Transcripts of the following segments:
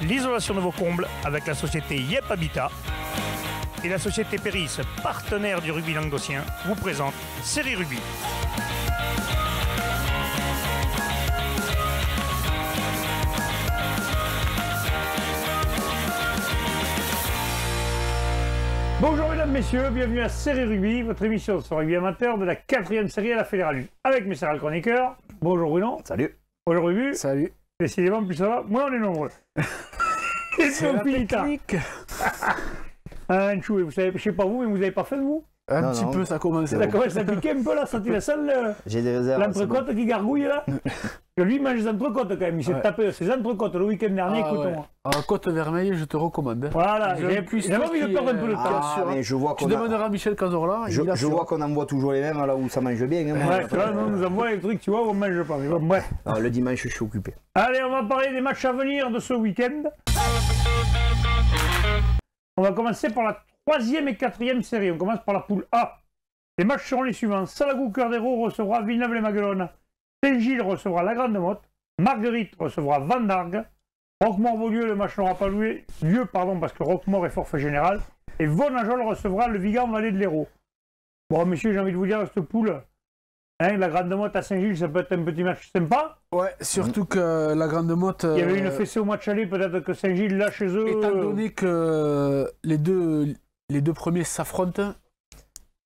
l'isolation de vos combles avec la société Yep Habitat. Et la société Péris, partenaire du rugby languedocien, vous présente Série Rugby. Bonjour mesdames, messieurs, bienvenue à Série Rugby, votre émission sur rugby amateur de la 4e série à la Fédérale 1. Avec mes sérieux chroniqueurs, bonjour Bruno. Salut. Bonjour Rubu. Salut. Décidément, plus ça va, moins on est nombreux. Et c'est la technique. Un chou, vous savez, je sais pas vous, mais vous avez pas fait de vous? Un petit peu, ça commence. Ça commence à piquer un peu là, senti la salle. J'ai des réserves. L'entrecôte qui gargouille là. Que lui, il mange des entrecôtes quand même. Il s'est tapé ses entrecôtes le week-end dernier, écoute-moi. En Côte Vermeille, je te recommande. Voilà, j'ai envie de perdre un peu de temps. Mais je vois tu demanderas à Michel Cazorla. Je vois qu'on envoie toujours les mêmes là où ça mange bien. Hein, ouais, tu vois, nous envoie les trucs, tu vois, où on mange pas. Bon, bref. Alors, le dimanche, je suis occupé. Allez, on va parler des matchs à venir de ce week-end. On va commencer par la 3e et 4e série. On commence par la poule A. Les matchs seront les suivants. Salagou-Cœur d'Hérault recevra Villeneuve-les-Maguelones. Saint-Gilles recevra la Grande-Motte. Marguerite recevra Vendargue. Roquemort-Beaulieu, le match n'aura pas lieu parce que Roquemort est forfait général. Et Vonajol recevra le Vigan-Vallée de l'Hérault. Bon, messieurs, j'ai envie de vous dire, cette poule, hein, la Grande-Motte à Saint-Gilles, ça peut être un petit match sympa. Ouais, surtout que la Grande-Motte... Il y avait une fessée au match aller, peut-être que Saint-Gilles, là, chez eux... Étant donné que les deux premiers s'affrontent,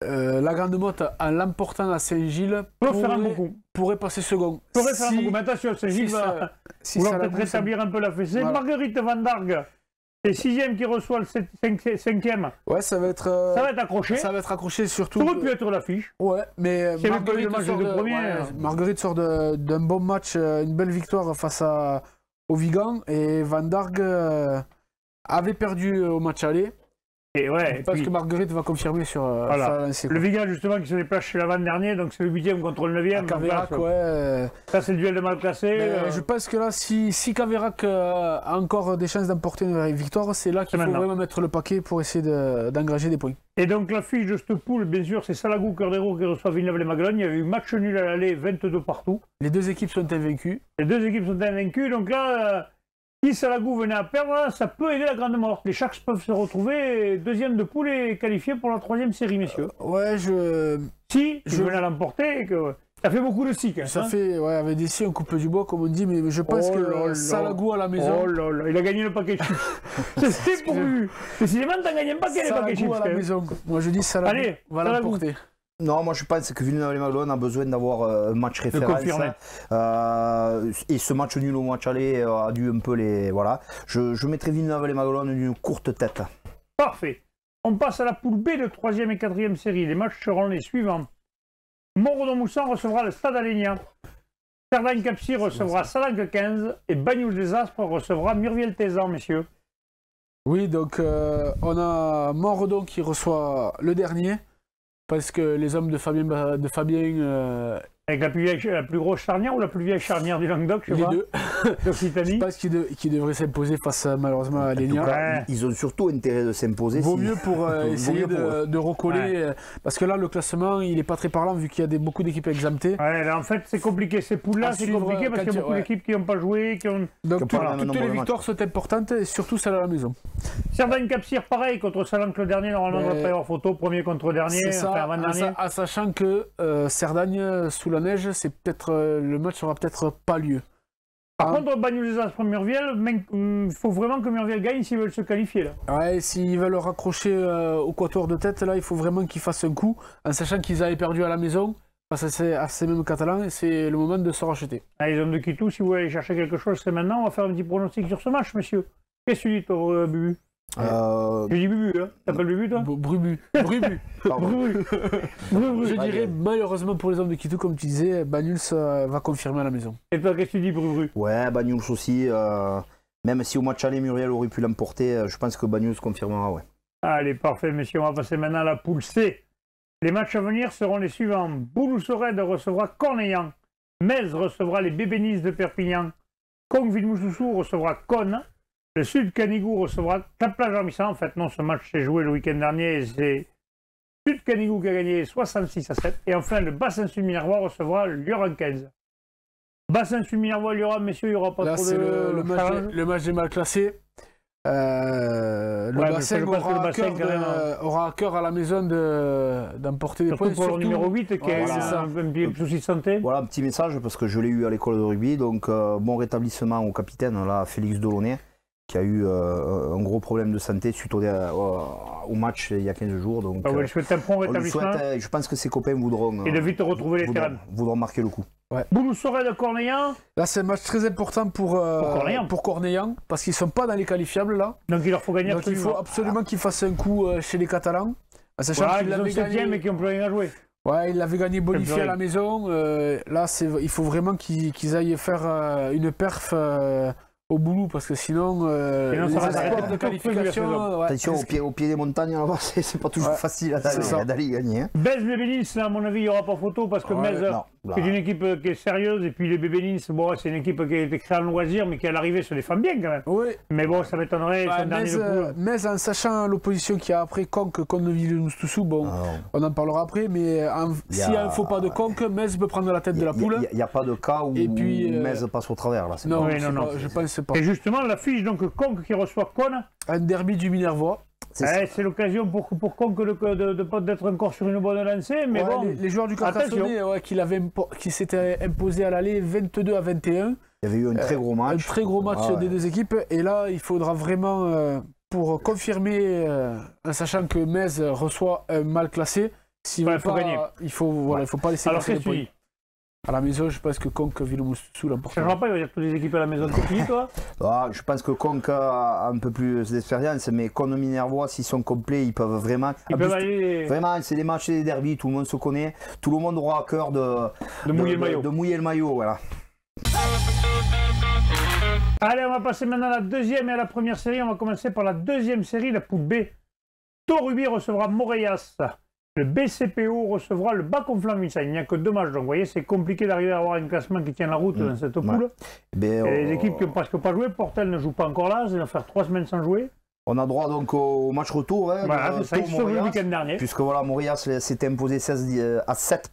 la Grande-Motte, en l'emportant à Saint-Gilles, pourrait passer second. Pourrait faire un beaucoup. Mais attention, Saint-Gilles va vouloir peut-être rétablir un peu la fessée. Voilà. Marguerite Vendargue, c'est 6e qui reçoit le 5e. Ouais, ça va être accroché. Ça va être accroché surtout. Ça aurait pu être l'affiche. Ouais, mais Marguerite sort d'un bon match, une belle victoire face au Vigan. Et Vendargue avait perdu au match aller. Et ouais, parce que Marguerite va confirmer sur voilà. Le Vigan justement qui se déplace chez l'avant-dernier, donc c'est le 8e contre le 9e. Caveyrac, ouais. Ça c'est le duel de mal classé. Je pense que là, si Caveyrac a encore des chances d'emporter une victoire, c'est là qu'il faut vraiment mettre le paquet pour essayer d'engranger des points. Et donc l'affiche de cette poule, bien sûr, c'est Salagou-Cœur d'Hérault qui reçoit Villeneuve-les-Maguelones. Il y avait eu match nul à l'aller, 22 partout. Les deux équipes sont invaincues. Donc là... Si Salagou venait à perdre, ça peut aider la Grande-Motte. Les Sharks peuvent se retrouver deuxième de poule et qualifiés pour la 3e série, messieurs. Si je venais à l'emporter, ça fait beaucoup de sics. Ça fait, ouais, avec des si on coupe du bois, comme on dit, mais je pense que Salagou à la maison... Oh là là, il a gagné le paquet de chips. C'est pourvu. Décidément, t'as gagné un paquet de chips. Salagou à la maison. Moi, je dis Salagou va l'emporter. Non, moi je pense que Villeneuve-les-Maguelones a besoin d'avoir un match référence. Et ce match nul au match aller a dû un peu les... Voilà. Je mettrai Villeneuve-les-Maguelones d'une courte tête. Parfait. On passe à la poule B de 3e et 4e série. Les matchs seront les suivants. Montredon-Moussan recevra le Stade Alénia. Cerdagne-Capcir recevra Salanque 15. Et Bagnoul-des-Aspres recevra Murviel-Tézan, messieurs. Oui, donc on a Montredon qui reçoit le dernier. Parce que les hommes de Fabien avec la plus grosse charnière ou la plus vieille charnière du Languedoc, je sais pas. Les deux. Je pense qu'ils devraient s'imposer face malheureusement à Lénia. Ils ont surtout intérêt de s'imposer. Vaut mieux pour essayer de recoller. Parce que là, le classement, il n'est pas très parlant vu qu'il y a beaucoup d'équipes exemptées. Ouais, là, en fait, c'est compliqué. Ces poules-là, c'est compliqué parce qu'il y a beaucoup d'équipes qui n'ont pas joué. Donc, toutes les victoires sont importantes et surtout celle à la maison. Cerdagne-Capcir, pareil, contre Salanque le dernier. Normalement, on va pas y avoir photo. Premier contre dernier. C'est ça, avant-dernier. Sachant que Cerdagne, sous la neige, c'est peut-être le match n'aura peut-être pas lieu. Par contre, Bagnoul-des-Aspres Murviel, il faut vraiment que Murviel gagne s'ils veulent se qualifier là. Ouais, s'ils veulent raccrocher au quator de tête, là, il faut vraiment qu'ils fassent un coup, en sachant qu'ils avaient perdu à la maison face à ces mêmes Catalans, et c'est le moment de se racheter. Ah, les hommes de Kitou, si vous voulez aller chercher quelque chose, c'est maintenant. On va faire un petit pronostic sur ce match, monsieur. Qu'est-ce que tu dis, toi, Bubu? Je dis Bubu, hein. T'appelles Bubu, toi? Brubu. Je dirais, malheureusement pour les hommes de Kitou, comme tu disais, Bagnoul va confirmer à la maison. Et toi, qu'est-ce que tu dis, Brubu? Ouais, Bagnoul aussi. Même si au match aller, Muriel aurait pu l'emporter, je pense que Bagnoul se confirmera, ouais. Allez, parfait, messieurs. On va passer maintenant à la poule C. Les matchs à venir seront les suivants. Bouloussorède recevra Cornellan. Metz recevra les Bébénis de Perpignan. Conques-Villemoussoussou recevra Cône. Le Sud Canigou recevra Cap-Plage-Armissant. En fait, non, ce match s'est joué le week-end dernier. C'est Sud Canigou qui a gagné 66-7. Et enfin, le Bassin-Sud-Minervois recevra Lioran 15. Bassin-Sud-Minervois, Lioran, messieurs, il n'y aura pas là, trop de... le match des mal classés. Le bassin aura à cœur à la maison d'emporter des points. Surtout pour le numéro 8 qui a un petit souci de santé. Voilà, un petit message parce que je l'ai eu à l'école de rugby. Donc, bon rétablissement au capitaine, là, Félix Delaunay, qui a eu un gros problème de santé suite au match il y a 15 jours. Donc, je souhaite un prompt rétablissement. Je pense que ses copains voudront. Et de vite retrouver les terrains. Voudront marquer le coup. Ouais. Bouloussoret de Cornillan. Là, c'est un match très important pour Cornillan parce qu'ils ne sont pas dans les qualifiables là. Donc il leur faut gagner. Donc il faut absolument qu'ils fassent un coup chez les Catalans. Sachant qu'ils l'avaient gagné mais qui n'ont plus rien à jouer. Ouais, ils l'avaient gagné bonifié à la maison. Là, il faut vraiment qu'ils aillent faire une perf au boulot parce que sinon les espoirs de qualification. Attention, au pied des montagnes, là-bas, c'est pas toujours facile d'aller gagner. Hein. Metz-Bébé-Nice, à mon avis, il n'y aura pas photo parce que Metz, c'est une équipe qui est sérieuse. Et puis les Bébé-Nice, bon, c'est une équipe qui a été créée en loisir, mais qui à l'arrivée se défend bien quand même. Oui. Mais bon, ça m'étonnerait. Metz, en sachant l'opposition qu'il y a après Conques contre Villeneuve-Toussou, bon, on en parlera après, mais s'il y a un faux pas de Conques, Metz peut prendre la tête de la poule. Il n'y a pas de cas où Metz passe au travers. Là, non, je pense pas. Et justement, l'affiche, donc Conques qui reçoit Cône. Un derby du Minervois. C'est l'occasion pour Conques d'être encore sur une bonne lancée. Mais bon, les joueurs du Carcassonnet qui s'étaient imposés à l'aller 22-21. Il y avait eu un très gros match. Un très gros match des deux équipes. Et là, il faudra vraiment, pour confirmer, en sachant que Metz reçoit un mal classé, il faut gagner. Il faut pas laisser passer les points. À la maison, je pense que Conques, Villeneuve-Toussou l'emporte. Ça ne va pas, il va dire toutes les équipes à la maison. Toi je pense que Conques a un peu plus d'expérience, mais comme Minervois, s'ils sont complets, ils peuvent vraiment. Vraiment, c'est des matchs et des derbies, tout le monde se connaît. Tout le monde aura à cœur de mouiller le maillot. Voilà. Allez, on va passer maintenant à la deuxième et à la première série. On va commencer par la deuxième série, la poule B. Taux-Rugby recevra Moreiras. Le BCPO recevra le Bas-Conflans-Vincennes. Il n'y a que 2 matchs, donc vous voyez, c'est compliqué d'arriver à avoir un classement qui tient la route dans cette poule. Les équipes qui n'ont presque pas joué, Portel ne joue pas encore là, ça va faire 3 semaines sans jouer. On a droit donc au match retour. Hein, voilà, ça ils sont le week-end dernier. Puisque voilà, Moreiras s'était imposé 16 à 7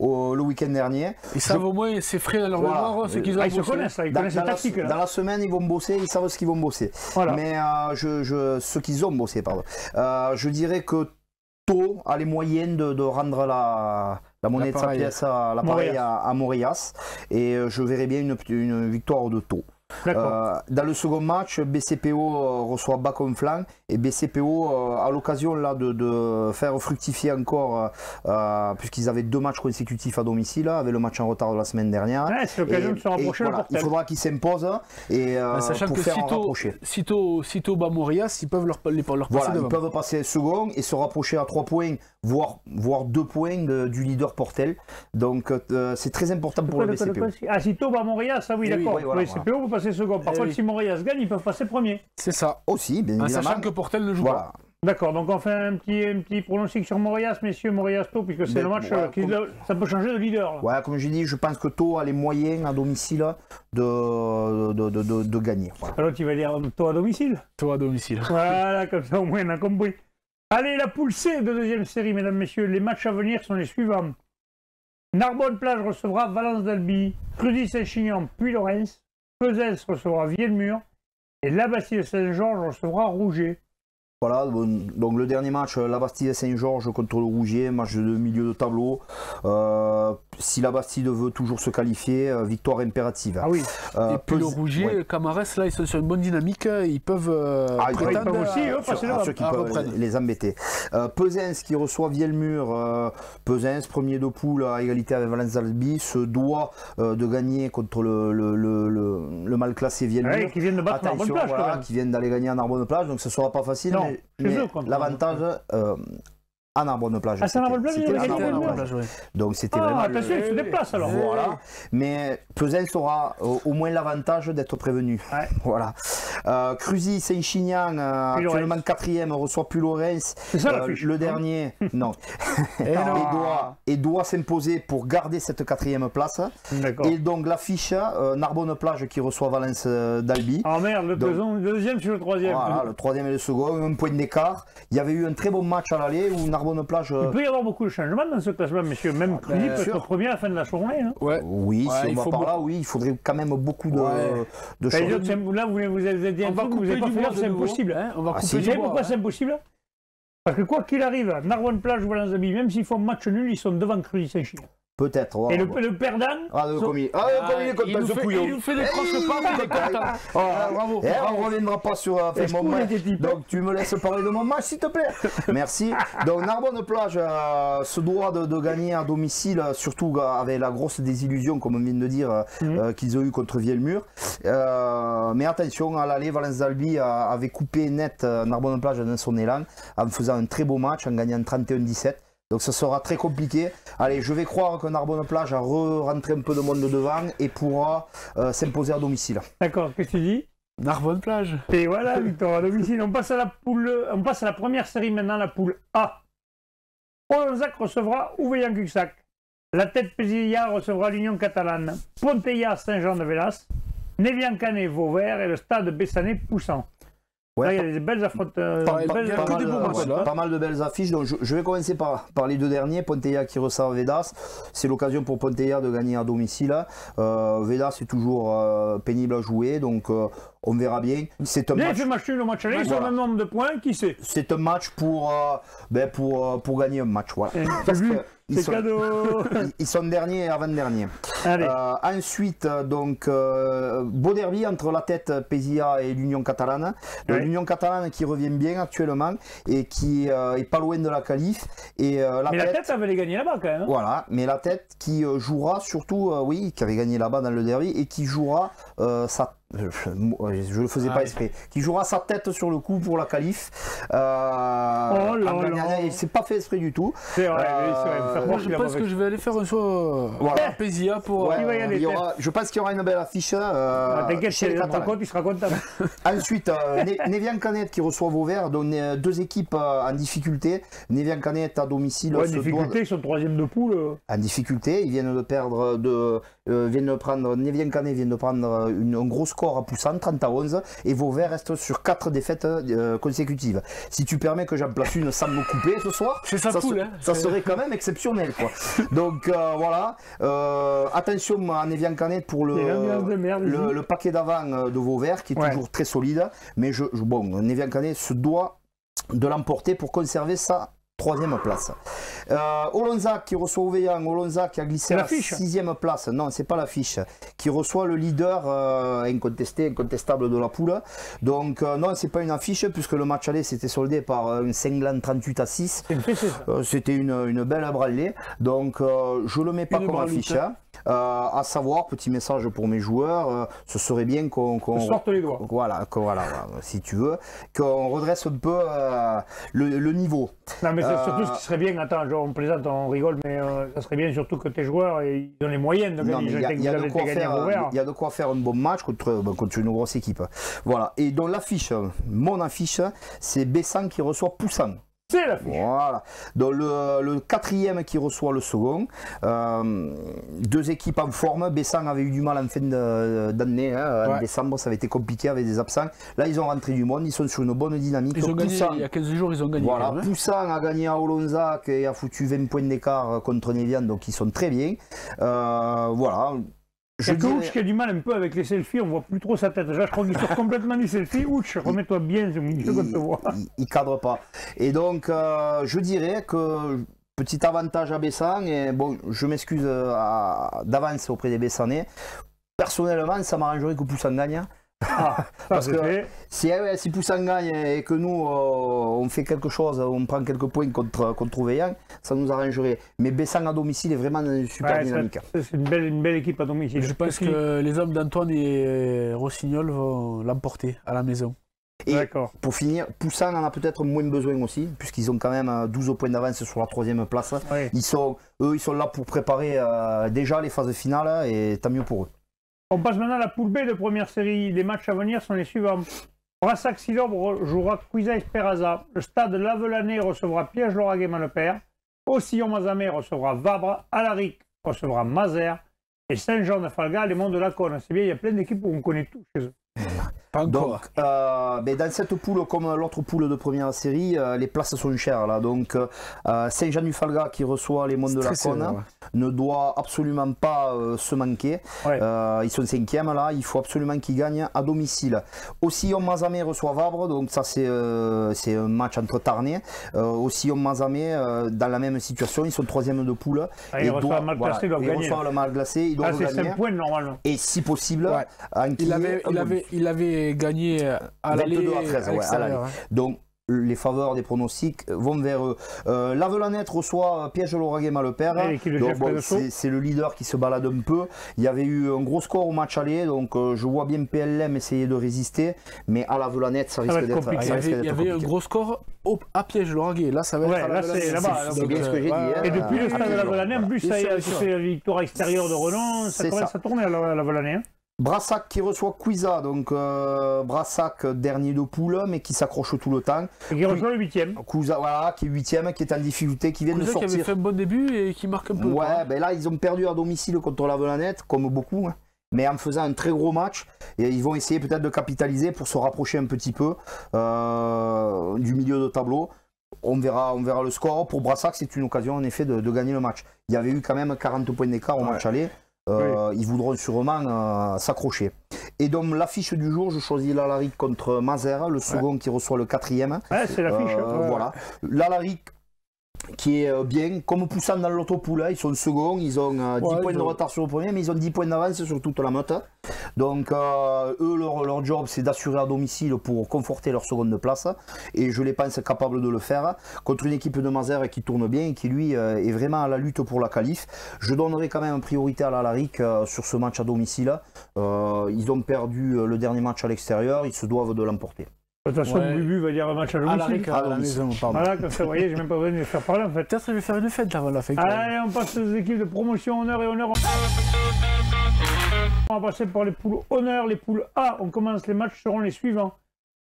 le week-end dernier. Ils savent au moins, c'est frais dans leur mémoire, ce qu'ils ont bossé. Ils se connaissent, ils connaissent la tactique. Dans la semaine, ils vont bosser, ils savent ce qu'ils vont bosser. Voilà. Mais ce qu'ils ont bossé, pardon. Je dirais que Taux a les moyens de rendre la monnaie de sa pièce à l'appareil à Moreiras. Et je verrais bien une victoire de Taux. Dans le second match, BCPO reçoit Bas-Conflans et BCPO a l'occasion là de faire fructifier encore puisqu'ils avaient 2 matchs consécutifs à domicile avec le match en retard de la semaine dernière. C'est l'occasion de se rapprocher. Il faudra qu'ils s'imposent et sachant pour que faire rapprocher. Si Taux bat Moreiras, ils peuvent leur passer devant. Ils peuvent passer second et se rapprocher à 3 points, voire 2 points du leader Portel. Donc c'est très important pour le BCPO. Si Taux bat Moreiras, ça oui, d'accord. Le BCPO peut passer second. Par contre, si Moreiras gagne, ils peuvent passer premier. C'est ça. Aussi, bien évidemment. Sachant que Portel ne joue pas. D'accord, donc on fait un petit pronostic sur Moreiras, messieurs, Moreiras-Taux, puisque c'est le match ça peut changer de leader. Là. Ouais, comme j'ai dit, je pense que Taux a les moyens à domicile de gagner. Voilà. Alors tu vas dire Taux à domicile. Taux à domicile. Voilà, comme ça au moins on a compris. Allez, la poule C de deuxième série, mesdames, messieurs. Les matchs à venir sont les suivants. Narbonne-Plage recevra Valence d'Albi, Cruzy-Saint-Chinian, puis Lorentz. Pesens recevra Vielmur et La Bastille-Saint-Georges recevra Rouget. Voilà, donc le dernier match, La Bastille-Saint-Georges contre le Rouget, match de milieu de tableau. Si la Bastille veut toujours se qualifier, victoire impérative. Ah oui. Et puis le Rouget, Camarès, là, ils sont sur une bonne dynamique, ils peuvent prétendre aussi passer ceux qui peuvent les embêter. Pesens qui reçoit Vielmur, Pesens, premier de poule à égalité avec Valence d'Albi, se doit de gagner contre le mal classé Vielmur. Qui viennent de battre Narbonne-Plage. Qui viennent d'aller gagner à Narbonne-Plage, donc ce ne sera pas facile. Non, mais l'avantage à Narbonne-Plage. Ah, c'est Narbonne-Plage. Donc c'était vraiment. Attention, il se déplace alors. Voilà. Mais Pesens aura au moins l'avantage d'être prévenu. Ouais. Voilà. Cruzy-Saint-Chinian, actuellement 4e, reçoit Puy-Lorentz. C'est ça l'affiche. Le dernier, non. Et doit s'imposer pour garder cette 4e place. Et donc l'affiche, Narbonne-Plage qui reçoit Valence d'Albi. Ah merde, le deuxième sur le 3e. Voilà, le 3e et le second, un point d'écart. Il y avait eu un très bon match à l'aller où Narbonne Narbonne-Plage. Il peut y avoir beaucoup de changements dans ce classement, messieurs. Même Cluny peut être premier à la fin de la journée. Hein. Oui, si on va par là, oui, il faudrait quand même beaucoup de choses. Là, vous avez dit un truc, vous n'avez pas fait, c'est impossible. Hein, on va couper du bois. Pourquoi c'est impossible? Parce que quoi qu'il arrive, Narbonne-Plage ou Valence-Abbey, même s'ils font match nul, ils sont devant Cluny-Saint-Gilles. Peut-être. Et le perdant. Il nous fait des crosses-pas. Bravo. On ne reviendra pas sur mon match. Donc tu me laisses parler de mon match, s'il te plaît. Merci. Donc Narbonne-Plage se doit de gagner à domicile, surtout avec la grosse désillusion, comme on vient de dire, qu'ils ont eu contre Vielmur. Mais attention, à l'aller, Valence-Albi avait coupé net Narbonne-Plage dans son élan, en faisant un très beau match, en gagnant 31-17. Donc ça sera très compliqué. Allez, je vais croire que Narbonne-Plage a rentré un peu de monde devant et pourra s'imposer à domicile. D'accord, qu'est-ce que tu dis? Narbonne-Plage. Et voilà, victoire à domicile. On passe à la première série maintenant, la poule A. Olonzac recevra Ouveillan-Cuxac. La tête Pézilla recevra l'Union catalane. Ponteilla, Saint-Jean-de-Vélas. Névian-Canet, Vauvert et le stade Bessanay-Poussant. Là, il y a des belles affrontements. Pas mal de belles affiches. Donc je vais commencer par les deux derniers. Ponteilla qui reçoit Vedas. C'est l'occasion pour Ponteilla de gagner à domicile. Vedas est toujours pénible à jouer. Donc on verra bien. C'est un match. Il fait match nul au match aller. Ils ont le même nombre de points. Qui sait? C'est un match pour gagner un match. Voilà. C'est cadeau. Ils sont derniers et avant-derniers. Ensuite, donc, beau derby entre la tête Pézilla et l'Union catalane. L'Union catalane qui revient bien actuellement et qui est pas loin de la qualif. Mais la tête avait gagné là-bas quand même. Hein. Voilà, mais la tête qui jouera surtout, qui avait gagné là-bas dans le derby et qui jouera je le faisais pas exprès, qui jouera sa tête sur le coup pour la qualif. Il s'est pas fait exprès du tout. C'est vrai, je pense que je vais aller faire un saut à Pézilla pour. Je pense qu'il y aura une belle affiche. T'inquiète, chez les compte, il sera content. Ensuite, Névian-Canet qui reçoit Vauvert, donc deux équipes en difficulté. Névian-Canet à domicile. En difficulté, ils sont troisième de poule. En difficulté, ils viennent de perdre Névian-Canet vient de prendre un gros score à Poussan, 30-11, et Vauvert reste sur 4 défaites consécutives. Si tu permets que j'en place une sans me couper ce soir, ça serait quand même exceptionnel, quoi. Donc voilà, attention à Névian-Canet pour le paquet d'avant de Vauvert qui est toujours très solide, mais Névian-Canet se doit de l'emporter pour conserver sa 3e place. Olonzac qui reçoit Ouveillan, Olonzac qui a glissé à la 6e place, non c'est pas l'affiche, qui reçoit le leader incontestable de la poule. Donc non c'est pas une affiche puisque le match aller s'était soldé par un cinglant 38-6. C'était une belle branlée, donc je le mets pas comme affiche. À savoir, petit message pour mes joueurs, ce serait bien qu'on sorte les doigts. Voilà, si tu veux, qu'on redresse un peu le niveau. Non mais c'est surtout ce qui serait bien, attends, on plaisante, on rigole, mais ça serait bien surtout que tes joueurs ils ont les moyens de gagner. Il y a de quoi faire un bon match contre une grosse équipe. Voilà, et donc l'affiche, mon affiche, c'est Bessan qui reçoit Poussan. C'est l'affiche. Voilà. Donc le 4e qui reçoit le second. Deux équipes en forme. Bessan avait eu du mal en fin d'année. En décembre, ça avait été compliqué avec des absents. Là, ils ont rentré du monde. Ils sont sur une bonne dynamique. Ils ont gagné, il y a 15 jours, ils ont gagné. Voilà. Poussan a gagné à Olonzac et a foutu 20 points d'écart contre Névian. Donc, ils sont très bien. Voilà. Il y a que Ouch qui a du mal un peu avec les selfies, on voit plus trop sa tête. Déjà, je crois qu'il sort complètement du selfie. Ouch, remets-toi bien au milieu qu'on te voit. Il cadre pas. Et donc, je dirais que petit avantage à Bessan, et bon, je m'excuse d'avance auprès des Bessanais. Personnellement, ça m'arrangerait que Poussan gagne. Parce que si Poussan gagne et que nous on fait quelque chose, on prend quelques points contre Ouveillan, ça nous arrangerait. Mais Bessan à domicile est vraiment dans une super dynamique. C'est une belle équipe à domicile. Je pense que les hommes d'Antoine et Rossignol vont l'emporter à la maison. Et pour finir, Poussan en a peut-être moins besoin aussi, puisqu'ils ont quand même 12 points d'avance sur la 3e place. Ils sont là pour préparer déjà les phases finales et tant mieux pour eux. On passe maintenant à la poule B de première série. Les matchs à venir sont les suivants. Brassac-Silobre jouera Cuisa-Esperaza. Le stade Lavelanet recevra Piège-Lauragais-Mallepère. Ocillon-Mazamet recevra Vabre. Alaric recevra Mazères. Et Saint-Jean-de-Falga, les Monts de la Cône. C'est bien, il y a plein d'équipes où on connaît tout chez eux. Pas encore. Donc, dans cette poule, comme l'autre poule de première série, les places sont chères là. Donc, Saint-Jean-du-Falga qui reçoit les Monts de la Cône ne doit absolument pas se manquer. Ouais. Ils sont 5e là. Il faut absolument qu'ils gagnent à domicile. Ossillon-Mazamet reçoit Vabre. Donc ça c'est un match entre Tarnais. Ossillon-Mazamet dans la même situation. Ils sont 3e de poule. Ils reçoivent le mal glacé, ils doivent gagner. Ils reçoivent le mal glacé, ils doivent gagner. C'est 5 points normalement. Et si possible, il avait gagné à l'aller 22 à 13, à l'aller. Donc les faveurs des pronostics vont vers eux. L'Avelanette reçoit Piège Lauragais Malepère. C'est le leader qui se balade un peu. Il y avait eu un gros score au match aller, donc je vois bien PLM essayer de résister, mais à l'Avelanette ça risque d'être compliqué. Il y avait un gros score à Piège Lauragais. Là ça va être là c'est là-bas. C'est bien ce que j'ai dit. Et depuis le stade de l'Avelanette, en plus ça y a fait la victoire extérieure de Renan, ça commence à tourner à l'Avelanette. Brassac qui reçoit Cuisa, donc Brassac dernier de poule, mais qui s'accroche tout le temps. Et qui reçoit le 8e. Cuisa, voilà, qui est 8e, qui est en difficulté, qui vient de sortir. Qui avait fait un bon début et qui marque un peu. Ouais, ben là ils ont perdu à domicile contre l'Avelanette, comme beaucoup, hein, mais en faisant un très gros match. Et ils vont essayer peut-être de capitaliser pour se rapprocher un petit peu du milieu de tableau. On verra le score. Pour Brassac, c'est une occasion en effet de gagner le match. Il y avait eu quand même 40 points d'écart au match aller. Ils voudront sûrement s'accrocher. Et donc l'affiche du jour, je choisis l'Alaric contre Mazères, le second qui reçoit le 4e. Ouais, c'est l'affiche. Voilà. L'Alaric qui est bien, comme Poussan dans l'autopoule, ils sont seconds, ils ont 10 points de retard sur le premier, mais ils ont 10 points d'avance sur toute la meute. Donc eux, leur job, c'est d'assurer à domicile pour conforter leur seconde place, et je les pense capables de le faire, contre une équipe de Mazères qui tourne bien et qui lui est vraiment à la lutte pour la qualif. Je donnerai quand même priorité à l'Alaric sur ce match à domicile. Ils ont perdu le dernier match à l'extérieur, ils se doivent de l'emporter. De toute façon, Bubu va dire un match à domicile. À la maison, pardon. Voilà, comme ça, vous voyez, j'ai même pas besoin de les faire parler en fait. Peut-être que je vais faire une fête avant la fête. Allez, on passe aux équipes de promotion, honneur et honneur. On va passer par les poules honneur, les poules A. On commence, les matchs seront les suivants.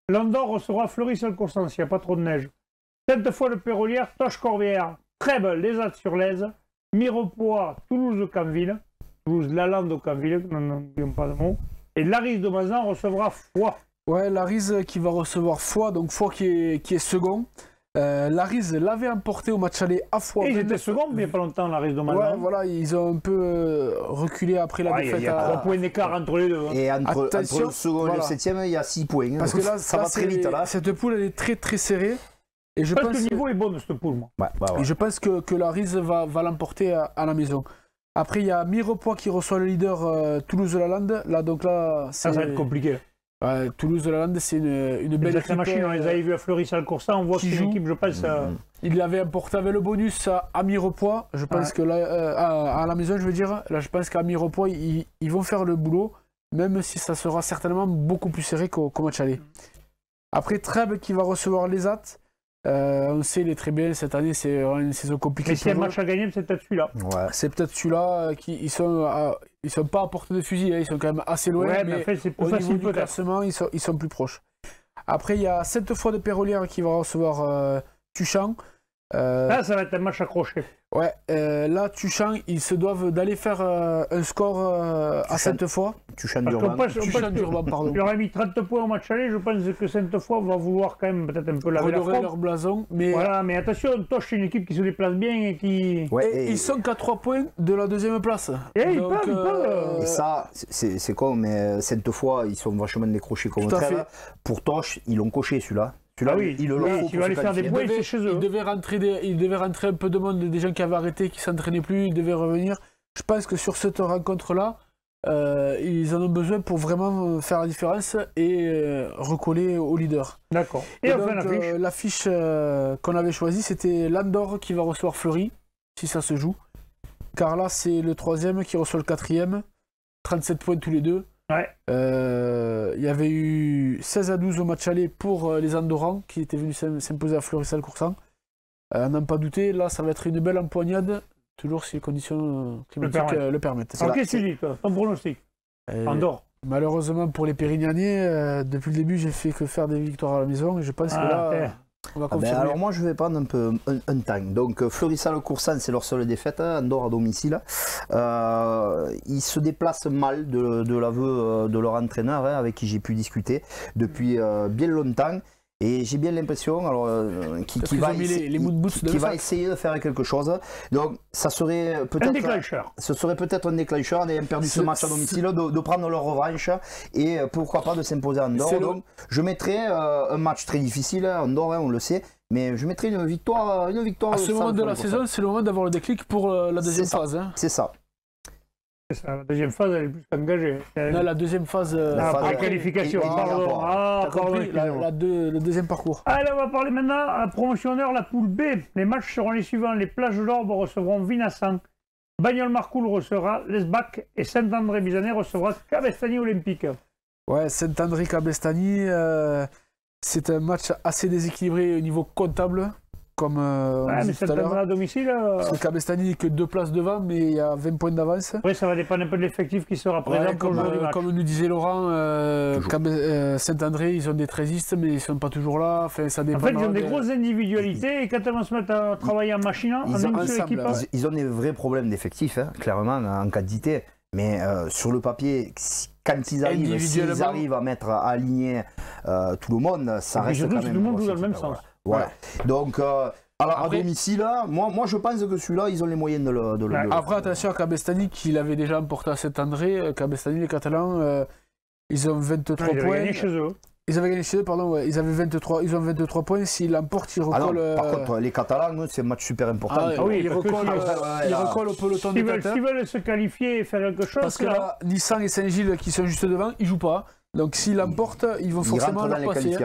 Landor recevra Fleury-Seul-Constance, il n'y a pas trop de neige. Sainte-Foy-le-Pérolière, Toche-Corbière, Trèbes, Les Hâtes-sur-Lèze, Mirepoix, Toulouse-Canville, Toulouse-Lalande-Canville, n'oublions pas de mots. Et Laris de Mazan recevra Foix. Ouais, Larise qui va recevoir Foix, donc Foix qui est second. Larise l'avait emporté au match aller à Foix. Et ils étaient second, mais il n'y a pas longtemps, Larise de Mazan. Ouais, voilà, ils ont un peu reculé après la défaite. Il y a 3 points d'écart entre les deux. Hein. Et entre le second et le 7e, il y a 6 points. Parce que là, ça va très vite. Là. Cette poule, elle est très très serrée. Et je pense pense que le niveau est bon de cette poule, moi. Ouais. Et je pense que Larise va l'emporter à la maison. Après, il y a Mirepoix qui reçoit le leader Toulouse-Lalande. Là, donc là, ça va être compliqué. Toulouse-Lalande, c'est une belle équipe. La machine, on les avait vus à Fleury-Salcoursan, on voit que c'est une équipe, je pense. Il l'avait emporté avec le bonus à Mirepoix. Je pense que là, à la maison, je veux dire, là, je pense qu'à Mirepoix, ils vont faire le boulot, même si ça sera certainement beaucoup plus serré qu'au match aller. Après, Trèbes qui va recevoir les Hâtes. On sait, il est très bien cette année, c'est une saison compliquée. Mais s'il y a un match à gagner, c'est peut-être celui-là. Ouais. C'est peut-être celui-là. Ils sont pas à portée de fusil, hein, ils sont quand même assez loin. Ouais, mais en fait, c'est plus facile du classement, ils sont plus proches. Après, il y a Sainte-Foy-de-Pérolière qui va recevoir Tuchan. Là, ça va être un match accroché. Ouais, là, Tuchan, ils se doivent d'aller faire un score à Sainte-Foy. Tuchan-Durban, pardon. Il aurait mis 30 points au match aller, je pense que Sainte-Foy va vouloir quand même peut-être un peu laver la fronte. leur blason. Mais... Voilà, mais attention, Toche, c'est une équipe qui se déplace bien et qui... Ouais, et ils sont qu'à 3 points de la deuxième place. Et ils peuvent. Et ça, c'est con, mais Sainte-Foy, ils sont vachement décrochés comme Trèbes. Pour Toche, ils l'ont coché celui-là. Oui, il va aller faire des points, c'est chez eux. Il devait rentrer un peu de monde, des gens qui avaient arrêté, qui ne s'entraînaient plus, ils devaient revenir. Je pense que sur cette rencontre-là, ils en ont besoin pour vraiment faire la différence et recoller au leader. D'accord. Et donc, l'affiche qu'on avait choisie, c'était Landor qui va recevoir Fleury, si ça se joue. Car là, c'est le 3e qui reçoit le 4e. 37 points tous les deux. Ouais. Il y avait eu 16-12 au match aller pour les Andorrans qui étaient venus s'imposer à Fleury-Salcoursan. N'en pas douter, là ça va être une belle empoignade, toujours si les conditions climatiques le permettent. Alors qu'est-ce que tu dis toi, ton pronostic Andorre. Malheureusement pour les Pérignanais, depuis le début j'ai fait que faire des victoires à la maison et je pense que là... Alors moi je vais prendre un peu un temps. Donc Fleury-Salle-Coursan, c'est leur seule défaite, Andorre à domicile. Ils se déplacent mal de l'aveu de leur entraîneur, avec qui j'ai pu discuter depuis bien longtemps. Et j'ai bien l'impression qu'il va essayer de faire quelque chose. Donc ça serait peut-être un déclencheur. Ce serait peut-être un déclencheur d'ayant perdu ce match à domicile, de prendre leur revanche et pourquoi pas de s'imposer à Andorre. Donc je mettrais un match très difficile, Andorre, on le sait, mais je mettrais une victoire. À ce moment de la saison, c'est le moment d'avoir le déclic pour la deuxième phase. C'est ça. La deuxième phase, elle est plus engagée. La deuxième phase, la qualification. Le deuxième parcours. Allez, on va parler maintenant à promotionneur, la poule B. Les matchs seront les suivants. Les Plages d'Orbe recevront Vinassan. Bagnols-Marcoul recevra Lesbac et Saint-André-Bizanet recevra Cabestany Olympique. Ouais, Saint-André-Cabestany, c'est un match assez déséquilibré au niveau comptable. Comme mais c'est à domicile. Parce que Cabestany n'est que 2 places devant, mais il y a 20 points d'avance. Oui, ça va dépendre un peu de l'effectif qui sera présent pour le jour du match. Comme nous disait Laurent, Saint-André, ils ont des trésistes, mais ils ne sont pas toujours là. Enfin, ça dépend. En fait, ils ont des grosses individualités et quand on se met à travailler en machine, ils ont des vrais problèmes d'effectifs, clairement, en quantité. Mais sur le papier, quand s'ils arrivent à mettre à aligner tout le monde, ça reste quand même. Tout le monde joue dans le même sens. Voilà. Donc, à domicile, moi je pense que celui-là, ils ont les moyens de le. Après, attention à Cabestany, qui l'avait déjà emporté à Saint-André. Cabestany, les Catalans, ils ont 23 points. Ils avaient gagné chez eux. Ils avaient gagné chez eux, pardon, ouais. Ils ont 23 points. S'ils l'emportent, ils recollent. Par contre, les Catalans, c'est un match super important. Ils recollent au peloton des têtes. S'ils veulent se qualifier et faire quelque chose. Parce que là, Nissan et Saint-Gilles, qui sont juste devant, ils jouent pas. Donc s'ils l'emportent, ils vont forcément leur passer.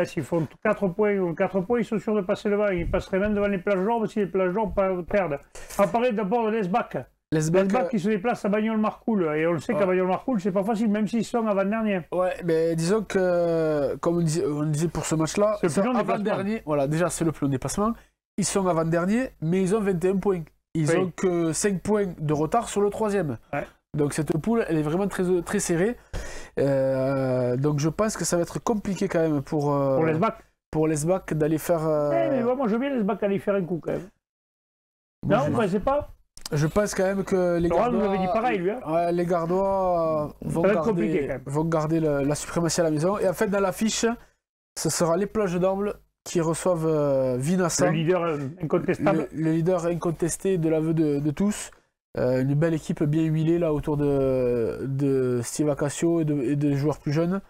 S'ils font 4 points, ils sont sûrs de passer devant. Ils passeraient même devant les Plages d'Orbe si les Plages d'Orbe perdent. On va parler d'abord de Lesbac. Lesbac qui se déplace à Bagnols-Marcoul. Et on le sait qu'à Bagnols-Marcoul, c'est pas facile, même s'ils sont avant-dernier. Ouais, mais disons que, comme on disait pour ce match-là, ils sont avant-dernier. Voilà, déjà c'est le plus long déplacement. Ils sont avant-dernier, mais ils ont 21 points. Ils ont que 5 points de retard sur le 3e. Ouais. Donc cette poule, elle est vraiment très, très serrée. Donc je pense que ça va être compliqué quand même pour Lesbac d'aller faire... mais moi je veux bien Lesbac aller faire un coup quand même. Non, vous ne pensez pas? Je pense quand même que les Gardois... vous avez dit pareil, lui. Les Gardois vont garder la suprématie à la maison. Et en fait, dans l'affiche, ce sera les Plages d'Orbe qui reçoivent Vinassan. Le leader incontestable. Le leader incontesté de l'aveu de tous. Une belle équipe bien huilée là autour de Steve Acacio et de joueurs plus jeunes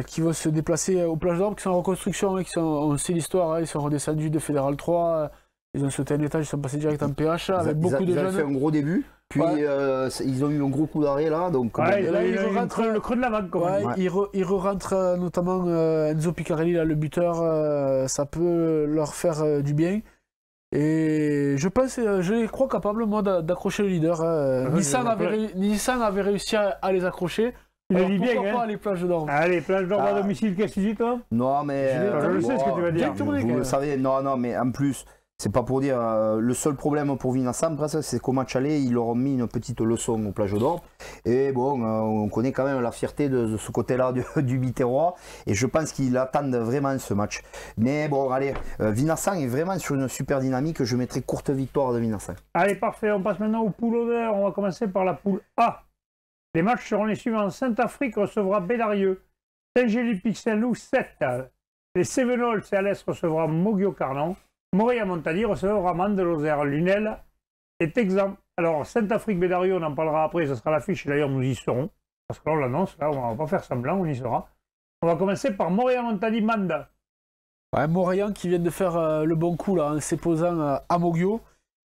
qui vont se déplacer aux Plages d'Orbe, qui sont en reconstruction, on sait l'histoire, ils sont redescendus de Fédéral 3, ils ont sauté un étage, ils sont passés direct en PH avec beaucoup de jeunes. Ils ont fait un gros début, puis ils ont eu un gros coup d'arrêt là. Donc, là, ils rentrent le creux de la vague. Ils re-rentrent notamment Enzo Piccarelli, là, le buteur, ça peut leur faire du bien. Et je les crois capables, moi, d'accrocher le leader. Nissan avait réussi à les accrocher. Pourquoi pas les Plages d'Orbe? Les Plages d'Orbe à domicile, qu'est-ce que tu dis, toi? Non, mais... je sais ce que tu vas dire. Vous le savez, non, mais en plus... C'est pas pour dire, le seul problème pour Vinassan, c'est qu'au match aller, ils leur ont mis une petite leçon aux Plages d'Orbe. Et bon, on connaît quand même la fierté de ce côté-là du Biterrois. Et je pense qu'ils attendent vraiment ce match. Mais bon, allez, Vinassan est vraiment sur une super dynamique. Je mettrai courte victoire de Vinassan. Allez, parfait. On passe maintenant aux poules d'honneur. On va commencer par la poule A. Les matchs seront les suivants. Saint-Afrique recevra Bédarieux. Saint-Gély-Saint-Loup 7. Les Cévenols, CLS recevra Mogio-Carnon. Montagny recevra Raman de Lozère. Lunel est exempt. Alors, Saint-Afrique-Bédarieux, on en parlera après, ce sera l'affiche, d'ailleurs nous y serons. Parce que là, on l'annonce, là, on va pas faire semblant, on y sera. On va commencer par Montagny Manda. Ouais, Montréal qui vient de faire le bon coup là, en s'éposant à Mogio,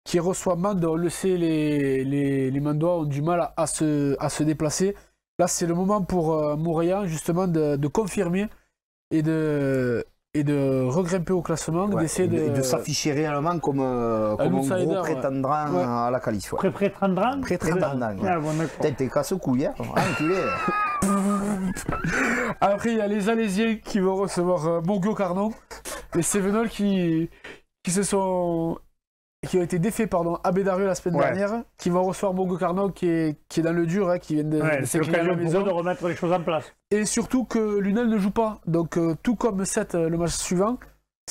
qui reçoit Mande. On le sait, les Mandois ont du mal à se déplacer. Là, c'est le moment pour Montréal, justement, de confirmer et de regrimper au classement, d'essayer de s'afficher réellement comme un gros prétendant à la qualif. Prétendant. Peut-être t'es casse-couille, hein, enculé. Après, il y a les Alésiens qui vont recevoir Mogio-Carnon. Les Cévenols qui ont été défaits à Bédarieux la semaine dernière, qui vont recevoir Mogio-Carnon qui est dans le dur, qui vient de s'écrire à la maison, de remettre les choses en place. Et surtout que Lunel ne joue pas. Donc tout comme 7 le match suivant,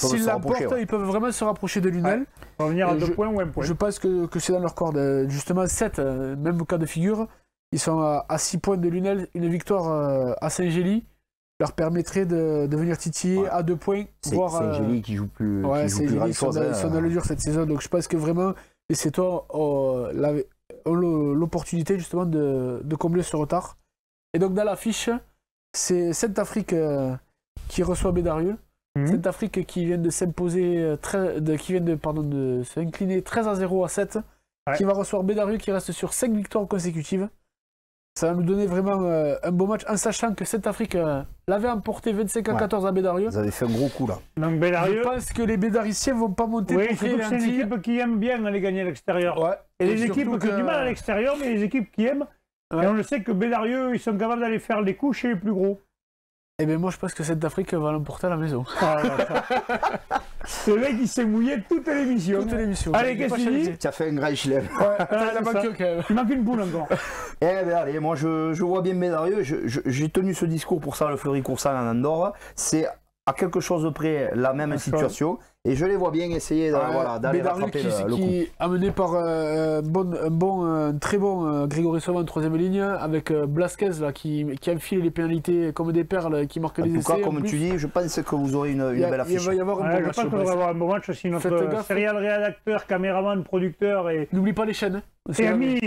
s'ils l'emportent, ils peuvent vraiment se rapprocher de Lunel. On va venir à 2 points ou 1 point. Je pense que c'est dans leur corde. Justement, 7, même cas de figure, ils sont à 6 points de Lunel. Une victoire à Saint-Gély leur permettrait de venir titiller à 2 points. C'est Saint-Gély qui joue plus. Ouais, Saint-Gély, ils sont dans le dur cette saison. Donc je pense que vraiment, les Sétois ont l'opportunité justement de combler ce retard. Et donc dans l'affiche, c'est Saint-Afrique qui reçoit Bédarieux. Saint-Afrique qui vient de s'imposer, qui vient de s'incliner 13-0 à 7, qui va recevoir Bédarieux qui reste sur 5 victoires consécutives. Ça va nous donner vraiment un beau match, en sachant que Saint-Afrique l'avait emporté 25-14 à Bédarieux. Vous avez fait un gros coup là. Donc Bédarieux. Je pense que les Bédariciens ne vont pas monter pour c'est une équipe qui aime bien aller gagner à l'extérieur. Ouais. Et les équipes qui ont du mal à l'extérieur, mais les équipes qui aiment. Ouais. Et on le sait que Bédarieux, ils sont capables d'aller faire les coups chez les plus gros. Eh bien moi je pense que Saint-Afrique va l'emporter à la maison. Le mec il s'est mouillé toute l'émission. Allez, qu'est-ce que tu dis? Tu as fait un grand chelem. Il manque une boule encore. Eh bien allez, moi je vois bien Bédarieux, j'ai tenu ce discours pour ça, le Fleury-Coursan en Andorre. C'est à quelque chose de près la même situation. Et je les vois bien essayer d'aller rattraper le coup. Qui amené par un très bon Grégory Sauvin en 3ème ligne, avec Blasquez là, qui enfile les pénalités comme des perles, qui marque les essais. En tout cas, comme tu dis, je pense que vous aurez une belle affiche. Il va y avoir un bon match. Je pense qu'on va avoir un bon match aussi. Notre serial rédacteur, caméraman, producteur et... N'oublie pas les chaînes. Et amis,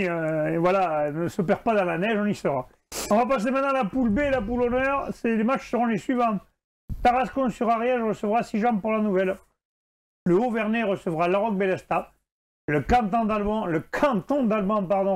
voilà, ne se perd pas dans la neige, on y sera. On va passer maintenant à la poule B, la poule honneur. Les matchs seront les suivants. Tarascon sur Ariège recevra Sijan pour la nouvelle. Le Haut-Vernay recevra Larocque Bélestat. Le canton d'Alban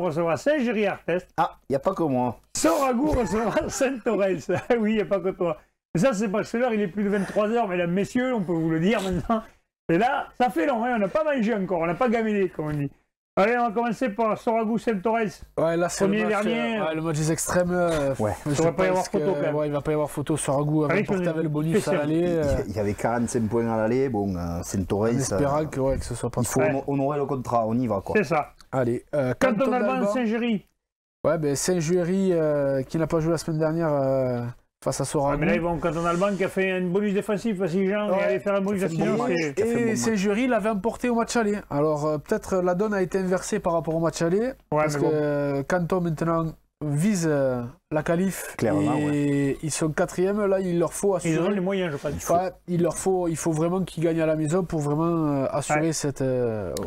recevra Saint-Géry-Artest. Ah, il n'y a pas que moi. Soragou recevra Saint-Orens. Oui, il n'y a pas que toi. Mais ça, c'est parce que l'heure, il est plus de 23h, mesdames, messieurs, on peut vous le dire maintenant. Et là, ça fait long, hein, on n'a pas mangé encore, on n'a pas gaminé, comme on dit. Allez, on va commencer par Soragou Saint-Orens. Ouais, là, c'est le match des extrêmes. Il ne va pas y avoir photo, quand même. Ouais, il va pas y avoir photo. Soragou avait porté avec le bonus à l'aller. Il y avait 45 points à l'aller. Bon, Saint-Orens. En espérant que ce soit pas. Il faut honorer le contrat, on y va, quoi. C'est ça. Allez, Canton d'Alban, Saint-Géry. Ouais, ben Saint-Géry qui n'a pas joué la semaine dernière. Face à Soragou. Mais là, ils vont Canton d'Alban qui a fait un bonus défensif à Sijan et allait faire un bonus à Sijan. Et Saint-Géry l'avait emporté au match aller. Alors peut-être la donne a été inversée par rapport au match aller. Parce que Canton maintenant vise la qualif. Et ils sont 4e. Là, il leur faut assurer. Ils ont les moyens, je pense. Il faut vraiment qu'ils gagnent à la maison pour vraiment assurer cette.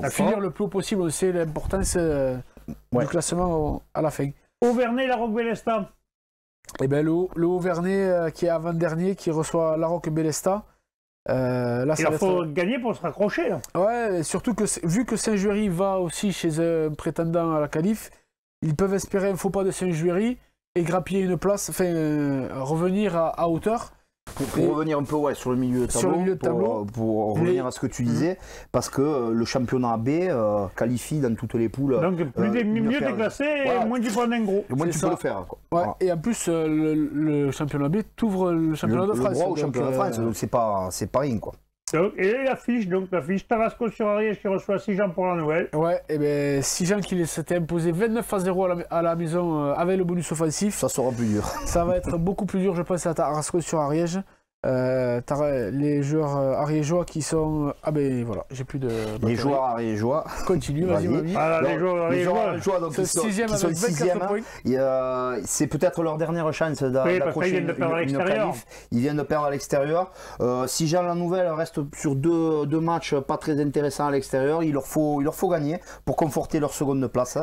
Finir le plus haut possible. On sait l'importance du classement à la fin. Haut-Vernay, Larocque Bélestat. Et bien le Haut-Vernay qui est avant-dernier, qui reçoit Larocque Bélestat. Là, il faut gagner pour se raccrocher. Là. Ouais, surtout que vu que Saint-Juéry va aussi chez un prétendant à la qualif, ils peuvent espérer un faux pas de Saint-Juéry et grappiller une place, revenir à hauteur. Pour revenir un peu sur le milieu de tableau, pour revenir à ce que tu disais, parce que le championnat B qualifie dans toutes les poules. Donc mieux t'es classé et moins tu prends un gros. Et moins tu peux le faire. Quoi. Ouais, voilà. Et en plus, le championnat B t'ouvre le championnat de France. Le droit au championnat de France, donc c'est pas rien, quoi. Donc, et l'affiche Tarascon sur Ariège qui reçoit Sijan pour la nouvelle. Ouais, et bien Sijan qui s'était imposé 29-0 à la maison avec le bonus offensif. Ça sera plus dur. Ça va être beaucoup plus dur, je pense, à Tarascon sur Ariège. Les joueurs ariégeois qui sont. Ah ben voilà, j'ai plus de. Les joueurs ariégeois. Continue, vas-y, mamie. Les joueurs ariégeois, donc, ils sont 6e avec 24 points. C'est peut-être leur dernière chance d'accrocher une qualif. Ils viennent de perdre à l'extérieur. Si Jean la Nouvelle reste sur deux matchs pas très intéressants à l'extérieur, il leur faut gagner pour conforter leur seconde place.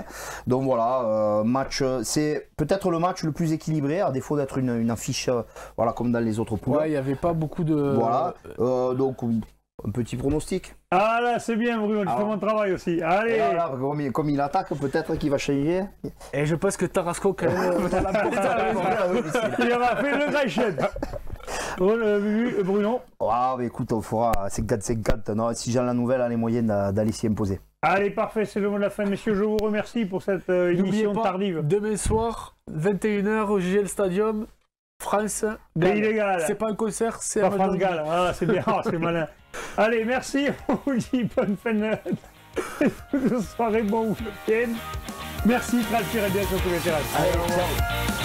Donc voilà, c'est peut-être le match le plus équilibré, à défaut d'être une affiche comme dans les autres poules. Ouais, il n'y avait pas beaucoup de. Voilà, donc un petit pronostic. Ah là, c'est bien, Bruno, tu fais mon travail aussi. Allez. Là, comme il attaque, peut-être qu'il va changer. Et je pense que Tarascon, quand même, il aura fait le rachet. Bruno. Mais écoute, on fera 50-50. Non, si Jean la Nouvelle a les moyens d'aller s'y imposer. Allez, parfait, c'est le mot de la fin, messieurs. Je vous remercie pour cette émission tardive. Demain soir, 21h au GGL Stadium. France, Pays légal. C'est pas un concert, c'est un France Gall. Ah, c'est bien, c'est malin. Allez, merci. On vous dit bonne fin de soirée, bon week-end. Merci, Tralfir et bien sur tous les terrains. Allez, au revoir.